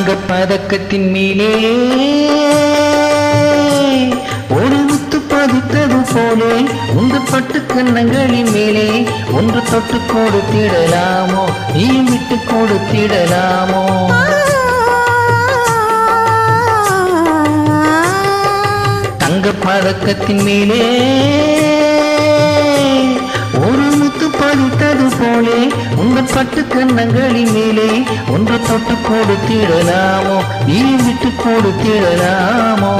தங்கப் பதக்கத்தின் மேலே ஒரு முத்து பதித்தது போலே உங்கள் பட்டு கன்னங்களின் மேலே ஒன்று தொட்டு கொடுத்திடலாமோ நீ விட்டு கொடுத்திடலாமோ தங்கப் பதக்கத்தின் மேலே ஒரு முத்து பதித்தது போலே உங்கள் பட்டு கன்னங்களின் மேலே ஒன்று தொட்டு கொடுத்திடலாமோ நீ விட்டு கொடுத்திடலாமோ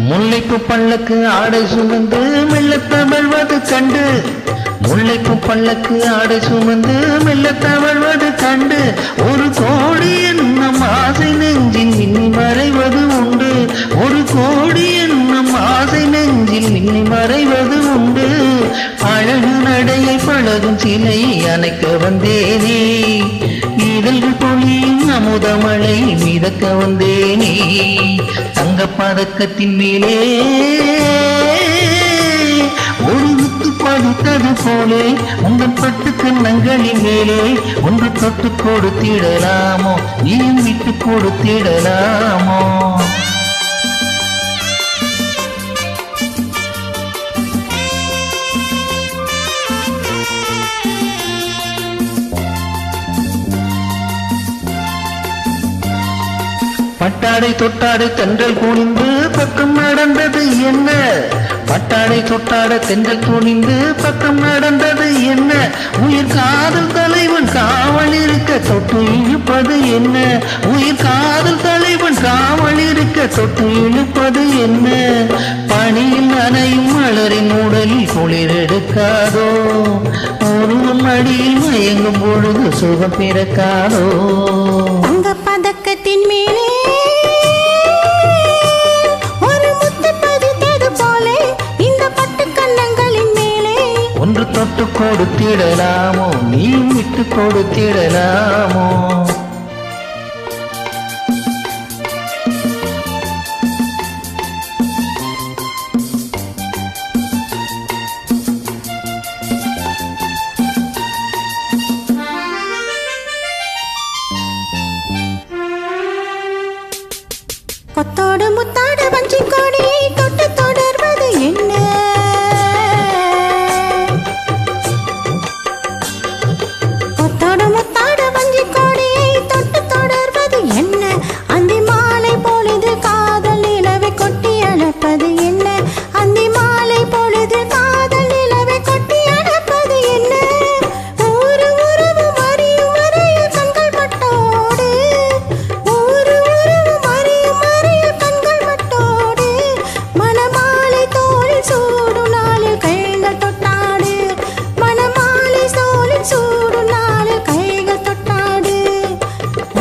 முல்லைப்பு பல்லக்கு ஆடை சுமந்து மெல்ல தவழ்வது கண்டு முல்லைப்பு பல்லக்கு ஆடை சுமந்து மெல்ல தவழ்வது கண்டு ஒரு கோடி என்னும் ஆசை நெஞ்சில் மின்னி மறைவது உண்டு ஒரு கோடி என்னும் ஆசை நெஞ்சில் மின்னி மறைவது உண்டு அழகு நடையை பழகும் சிலை அணைக்க வந்தேனே இதழ்கள் பொழியும் அமுதமழை மிதக்க வந்தேனே தங்கப் பதக்கத்தின் மேலே ஒரு முத்து பதித்தது போலே உங்கள் பட்டு கன்னங்களின் மேலே ஒன்று தொட்டு கொடுத்திடலாமோ நீ விட்டு கொடுத்திடலாமோ பட்டாடை தொட்டாடை தென்றல் குனிந்து பக்கம் நடந்தது என்ன பட்டாடை தொட்டாட தென்றல் குனிந்து பக்கம் நடந்தது என்ன உயிர் காதல் தலைவன் காவல் இருக்க தொட்டு இழுப்பது என்ன உயிர் காதல் தலைவன் காவல் இருக்க தொட்டு இழுப்பது என்ன பனியில் நனையும் மலரின் உடலில் குளிர் எடுக்காதோ ஒருவன் மடியில் மயங்கும் பொழுது சுகம் பிறக்காதோ தங்க பதக்கத்தின் மேலே ஒரு முத்து பதித்தது போலே இந்த பட்டு கன்னங்களின் மேலே ஒன்று தொட்டு கொடுத்திடலாமோ நீ விட்டு கொடுத்திடலாமோ கொத்தோடு முத்தாடு வஞ்சி கொடியை தொட்டு தொடர்வது என்ன கொத்தோடு முத்தாடு வஞ்சி கொடியை தொட்டு தொடர்வது என்ன அந்தி மாலை பொழுது காதல் நிலவை கொட்டி அழைப்பது என்ன அந்தி மாலை பொழுது காதல் நிலவை கொட்டி அழைப்பது என்ன ஒரு உறவு மறியும் வரையில் கண்கள் பட்டோடு ஒரு உறவு மறியும் வரையில் கண்கள் பட்டோடு மணமாலை தோளில் சூடும் நாளில் கைகள் தொட்டாடு மணமாலை தோளில் சூடும் நாளில் கைகள் தொட்டாடு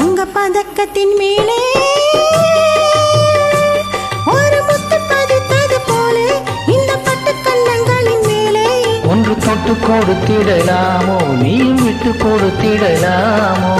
உங்க பதக்கத்தின் மேலே ஒரு முத்து பதித்தது போலே இந்த பட்டு கன்னங்களின் மேலே ஒன்று தொட்டு கொடுத்திடலாமோ நீ விட்டு கொடுத்திடலாமோ